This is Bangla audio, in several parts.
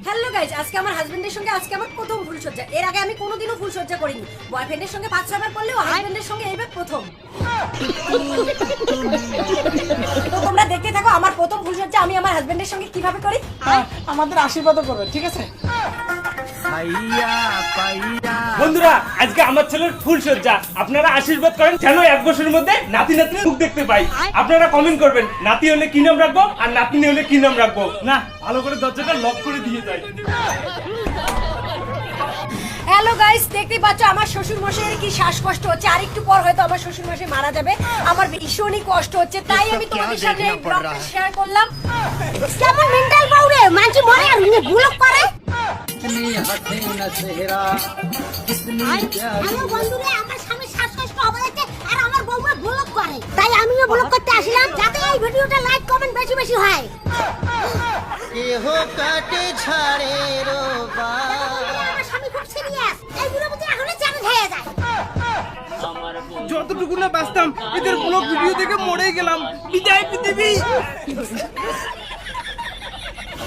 হ্যালো গাইজ, আজকে আমার হাজবেন্ডের সঙ্গে আজকে আমার প্রথম ফুলসজ্জা। এর আগে আমি কোনোদিনও ফুলসজ্জা করিনি। বয়ফ্রেন্ডের সঙ্গে 5-6 বার করলেও হাজবেন্ডের সঙ্গে এইবার প্রথম। তো তোমরা দেখতে থাকো আমার প্রথম ফুলসজ্জা আমি আমার হাজবেন্ডের সঙ্গে কিভাবে করি। আমাদের আশীর্বাদও করবে, ঠিক আছে? বন্ধুরা, আজকে আমার ছেলের ফুলসজ্জা। আপনারা আশীর্বাদ করেন যেন 1 বছরের মধ্যে নাতি নাতনির মুখ দেখতে পাই। আপনারা কমেন্ট করবেন নাতি হলে কি নাম রাখবো আর নাতনি হলে কি নাম রাখবো। না, ভালো করে দরজাটা লক করে দিয়ে যায়। হ্যালো গাইস, দেখতেই পাচ্ছ আমার শ্বশুর মশাইয়ের কি শ্বাসকষ্ট হচ্ছে। আর একটু পর হয়তো আমার শ্বশুর মশাই মারা যাবে। আমার ভীষণই কষ্ট হচ্ছে, তাই আমি তোমাদের সাথে এই ব্লগটা শেয়ার করলাম। কেমন মেন্টাল পাউরে মানছি মরে আর উনি ব্লগ করে। হ্যালো বন্ধুরা, আমার স্বামীর শ্বাসকষ্ট হবে আর আমার বউমা ব্লগ করে, তাই আমিও ব্লগ করতে আসলাম যাতে এই ভিডিওটা লাইক কমেন্ট বেশি বেশি হয়। কেহ কাটে ঝাড়ে রোবা আমার স্বামী খুব সিরিয়াস, এইগুলো বুঝি এখনই জানা হয়ে যায়। যতটুকু না বাঁচতাম এদের ব্লগ ভিডিও দেখে মরেই গেলাম। বিদায় পৃথিবী।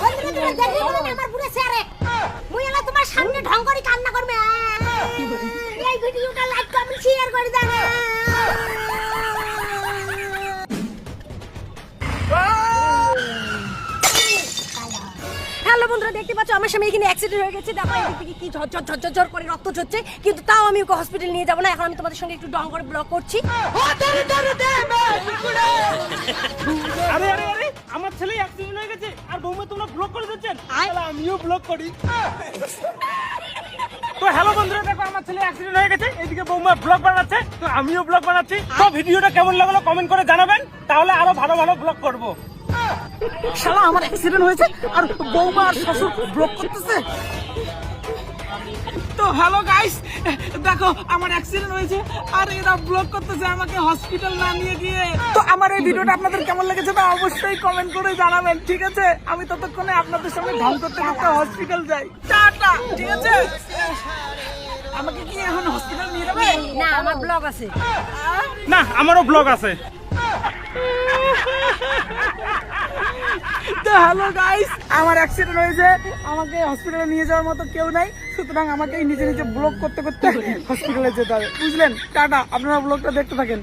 বন্ধুরা, তোমরা দেখে বলেন আমার পুরো স্যারে মুই এলা তোমার সামনে ঢং করে কান্না করবে। এই ভিডিওটা লাইক কমেন্ট শেয়ার করে দাও। হ্যালো বন্ধুরা, দেখতে পাচ্ছ আমার সামনে এখানে অ্যাক্সিডেন্ট হয়ে গেছে। দেখো এদিক থেকে কি ঝরঝর ঝরঝর ঝর করে রক্ত ঝরছে, কিন্তু তাও আমি ওকে হসপিটাল নিয়ে যাবো না। এখন আমি তোমাদের সঙ্গে একটু ঢং করে ব্লগ করছি। আরে আরে আরে, আমার ছেলে অ্যাক্সিডেন্ট হয়ে গেছে আর বৌমা তোমরা ব্লগ করে দিচ্ছেন। তাহলে আমিও ব্লগ করি। তো হ্যালো বন্ধুরা, দেখো আমার ছেলে অ্যাক্সিডেন্ট হয়ে গেছে, এদিকে বৌমা ব্লগ বানাচ্ছে, তো আমিও ব্লগ বানাচ্ছি। তো ভিডিওটা কেমন লাগলো কমেন্ট করে জানাবেন, তাহলে আরো ভালো ভালো ব্লগ করব। শালা আমার অ্যাক্সিডেন্ট হয়েছে আর বৌমা আর শ্বশুর ব্লক করতেছে। তো হ্যালো গাইস, দেখো আমার অ্যাক্সিডেন্ট হয়েছে আর এরা ব্লক করতেছে আমাকে হসপিটাল না নিয়ে গিয়ে। তো আমার এই ভিডিওটা আপনাদের কেমন লেগেছে তা অবশ্যই কমেন্ট করে জানাবেন, ঠিক আছে? আমি ততক্ষণে আপনাদের সঙ্গে ঢং করতে করতে হসপিটাল যাই। টাটা, ঠিক আছে? আমাকে কি এখন হসপিটাল নিয়ে যাবে? না, আমার ব্লগ আছে। না, আমারও ব্লগ আছে। তো হ্যালো গাইস, আমার অ্যাক্সিডেন্ট হয়েছে, আমাকে হসপিটালে নিয়ে যাওয়ার মতো কেউ নাই, সুতরাং আমাকে নিজে নিজে ব্লগ করতে করতে হসপিটালে যেতে হবে, বুঝলেন? টাটা, আপনারা ব্লগটা দেখতে থাকেন।